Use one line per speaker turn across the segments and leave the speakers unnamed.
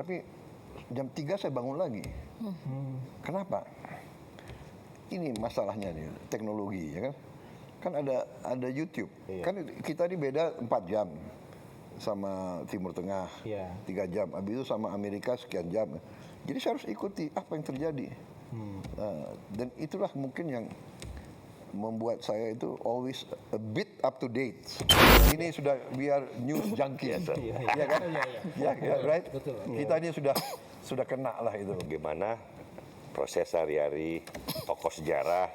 Tapi jam 3 saya bangun lagi. Kenapa? Ini masalahnya nih, teknologi ya kan. Kan ada YouTube.
Iya.
Kan kita ini beda 4 jam sama Timur Tengah.
Iya.
3 jam. Habis itu sama Amerika sekian jam. Jadi saya harus ikuti apa yang terjadi. Dan itulah mungkin yang membuat saya itu always a bit up to date. Ini sudah we are news junkies. Ya kan? Ya, right?
Betul.
Kita ini sudah kena lah itu.
Bagaimana proses sehari-hari tokoh sejarah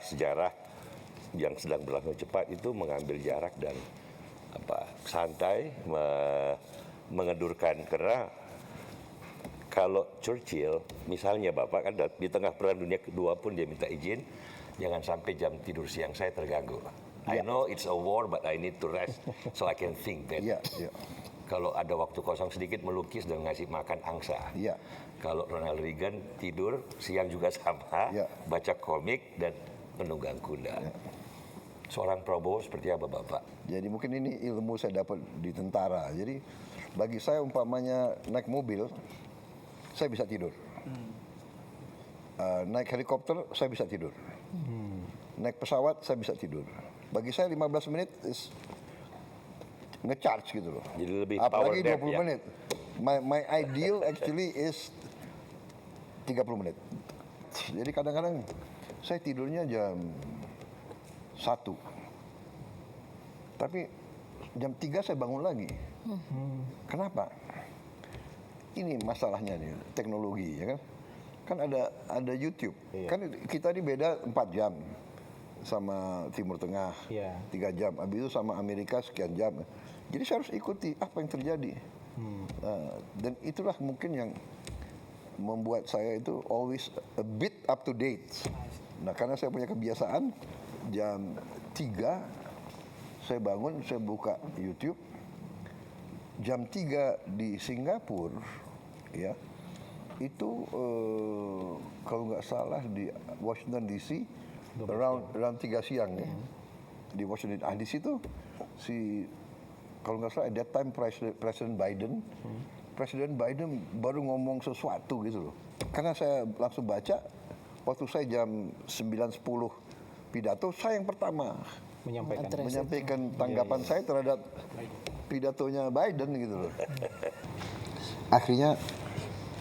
yang sedang berlangsung cepat itu mengambil jarak dan santai, mengedurkan. Karena kalau Churchill, misalnya Bapak kan di tengah Perang Dunia Kedua pun dia minta izin, jangan sampai jam tidur siang saya terganggu. I know it's a war, but I need to rest so I can think better. Kalau ada waktu kosong sedikit melukis dan ngasih makan angsa. Kalau Ronald Reagan tidur siang juga sama, baca komik dan menunggang kuda. Seorang Prabowo seperti apa Bapak?
Jadi mungkin ini ilmu saya dapat di tentara. Jadi bagi saya umpamanya naik mobil, saya bisa tidur. Naik helikopter, saya bisa tidur. Naik pesawat, saya bisa tidur. Bagi saya 15 menit is nge-charge gitu loh.
Jadi lebih
apalagi
power
20 menit. My ideal actually is 30 menit. Jadi kadang-kadang saya tidurnya jam 1. Tapi jam 3 saya bangun lagi. Kenapa? Ini masalahnya nih, teknologi ya kan. Kan ada YouTube. Kan kita ini beda 4 jam sama Timur Tengah. 3 jam. Habis itu sama Amerika sekian jam. Jadi saya harus ikuti apa yang terjadi. Dan itulah mungkin yang membuat saya itu always a bit up to date. Nah, karena saya punya kebiasaan jam 3 saya bangun, saya buka YouTube. Jam 3 di Singapura ya. Itu kalau nggak salah di Washington DC around 3 siang ya. Di Washington di situ kalau nggak salah at that time Presiden Biden baru ngomong sesuatu gitu loh. Karena saya langsung baca waktu saya jam 9.10 pidato, saya yang pertama menyampaikan tanggapan saya terhadap pidatonya Biden gitu loh. Akhirnya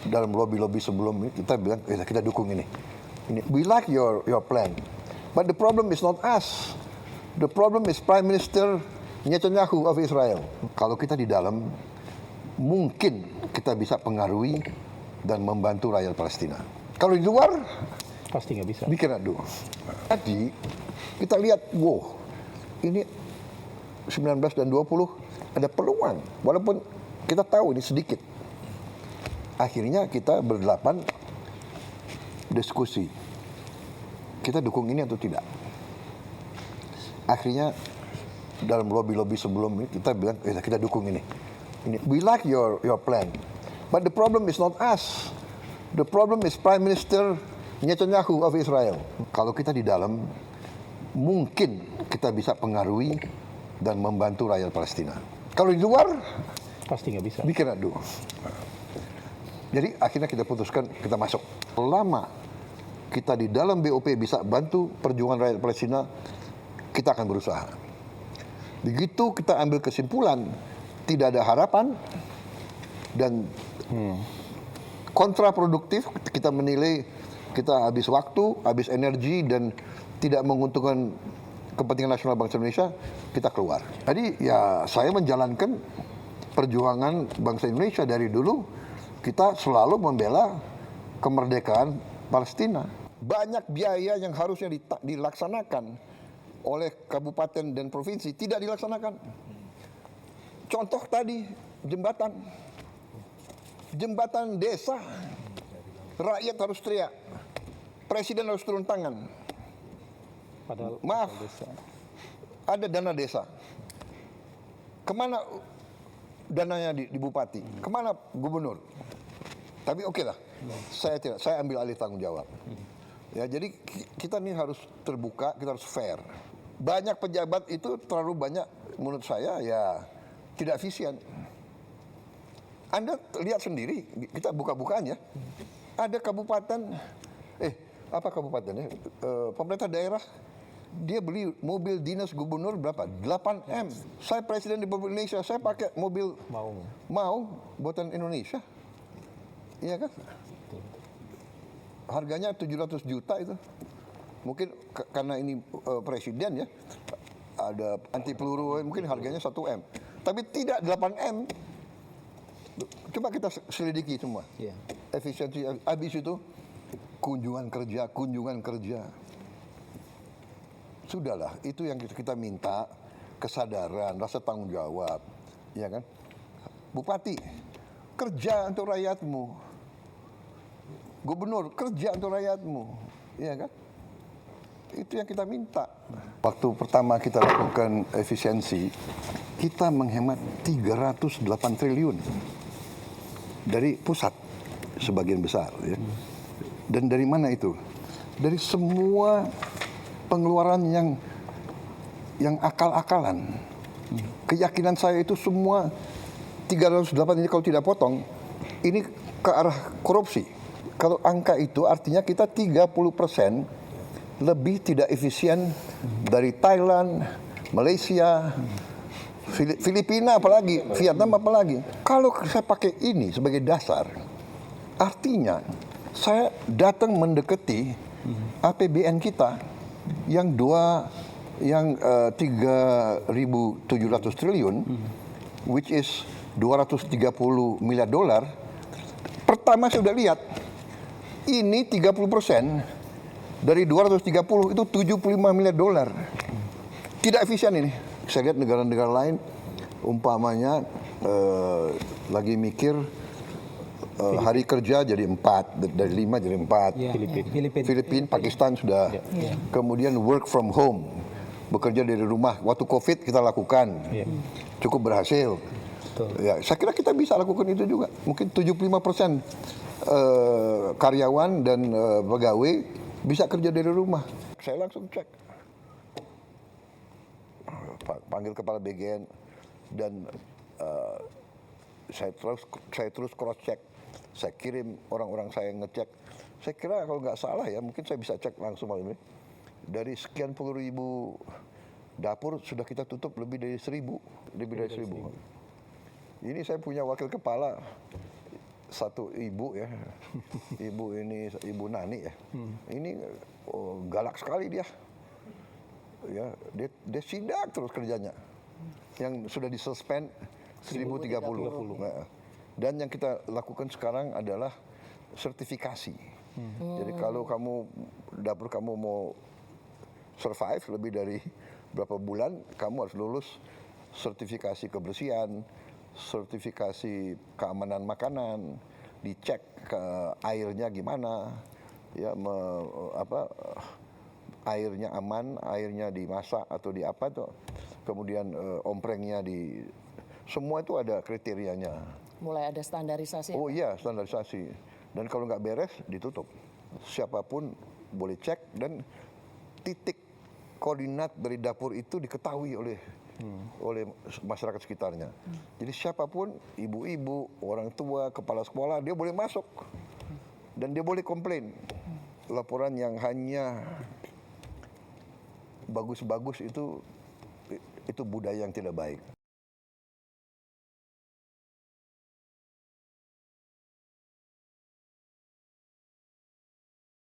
dalam lobby sebelum ini kita bilang kita dukung ini. We like your plan, but the problem is not us. The problem is Prime Minister Netanyahu of Israel. Kalau kita di dalam, mungkin kita bisa pengaruhi dan membantu rakyat Palestina. Kalau di luar,
pasti nggak bisa.
We cannot do. Tadi kita lihat, wow, ini 19 dan 20 ada peluang, walaupun kita tahu ini sedikit. Akhirnya kita berdelapan diskusi. Kita dukung ini atau tidak. Akhirnya dalam lobby sebelum ini kita bilang kita dukung ini. We like your plan, but the problem is not us. The problem is Prime Minister Netanyahu of Israel. Kalau kita di dalam, mungkin kita bisa pengaruhi dan membantu rakyat Palestina. Kalau di luar,
pasti nggak bisa.
We cannot do. Jadi akhirnya kita putuskan kita masuk. Selama kita di dalam BOP bisa bantu perjuangan rakyat Palestina, kita akan berusaha. Begitu kita ambil kesimpulan tidak ada harapan dan kontraproduktif, kita menilai kita habis waktu, habis energi dan tidak menguntungkan kepentingan nasional bangsa Indonesia, kita keluar. Jadi ya saya menjalankan perjuangan bangsa Indonesia dari dulu. Kita selalu membela kemerdekaan Palestina. Banyak biaya yang harusnya dilaksanakan oleh kabupaten dan provinsi tidak dilaksanakan. Contoh tadi jembatan desa, rakyat harus teriak, presiden harus turun tangan.
Padahal
maaf, ada dana desa. Kemana dananya di bupati? Kemana gubernur? Tapi oke lah, saya ambil alih tanggung jawab. Ya, jadi kita ini harus terbuka, kita harus fair. Banyak pejabat itu terlalu banyak, menurut saya ya tidak efisien. Anda lihat sendiri, kita buka-bukaan ya. Ada kabupaten, apa kabupatennya? Pemerintah daerah, dia beli mobil dinas gubernur berapa? 8M. Saya Presiden Republik Indonesia, saya pakai mobil mau buatan Indonesia. Iya kan? Harganya 700 juta itu. Mungkin karena ini presiden ya, ada anti peluru, mungkin harganya 1M. Tapi tidak 8M. Coba kita selidiki semua. Efisiensi, habis itu kunjungan kerja. Sudahlah, itu yang kita minta, kesadaran, rasa tanggung jawab, ya kan? Bupati, kerja untuk rakyatmu. Gubernur, kerja untuk rakyatmu, ya kan? Itu yang kita minta. Waktu pertama kita lakukan efisiensi, kita menghemat 308 triliun dari pusat sebagian besar. Ya. Dan dari mana itu? Dari semua pengeluaran yang akal-akalan. Keyakinan saya itu semua 308 ini kalau tidak potong, ini ke arah korupsi. Kalau angka itu artinya kita 30% lebih tidak efisien dari Thailand, Malaysia, Filipina apalagi, Vietnam apalagi. Kalau saya pakai ini sebagai dasar, artinya saya datang mendekati APBN kita yang 3.700 triliun, which is 230 miliar dolar. Pertama saya sudah lihat, ini 30% dari 230 itu 75 miliar dolar. Tidak efisien ini. Saya lihat negara-negara lain, umpamanya lagi mikir hari kerja jadi 4, dari 5 jadi 4. Filipina, Pakistan sudah. Kemudian work from home, bekerja dari rumah. Waktu COVID kita lakukan, cukup berhasil. Ya, saya kira kita bisa lakukan itu juga. Mungkin 75% karyawan dan pegawai bisa kerja dari rumah. Saya langsung cek, panggil kepala BGN dan saya terus cross check. Saya kirim orang-orang saya yang ngecek. Saya kira kalau nggak salah ya, mungkin saya bisa cek langsung malam ini. Dari sekian puluh ribu dapur sudah kita tutup lebih dari 1.000. Ini saya punya wakil kepala, satu ibu ya, ibu Nani ya. Ini galak sekali dia. Ya, dia sidak terus kerjanya. Yang sudah disuspend 1.030. Nah, dan yang kita lakukan sekarang adalah sertifikasi. Jadi kalau dapur kamu mau survive lebih dari berapa bulan, kamu harus lulus sertifikasi kebersihan, sertifikasi keamanan makanan, dicek ke airnya gimana, ya airnya aman, airnya dimasak atau di apa tuh, kemudian omprengnya semua itu ada kriterianya.
Mulai ada standarisasi.
Oh iya, standarisasi. Dan kalau nggak beres ditutup. Siapapun boleh cek dan titik koordinat dari dapur itu diketahui oleh masyarakat sekitarnya. Jadi siapapun, ibu-ibu, orang tua, kepala sekolah, dia boleh masuk dan dia boleh komplain. Laporan yang hanya bagus-bagus itu budaya yang tidak baik.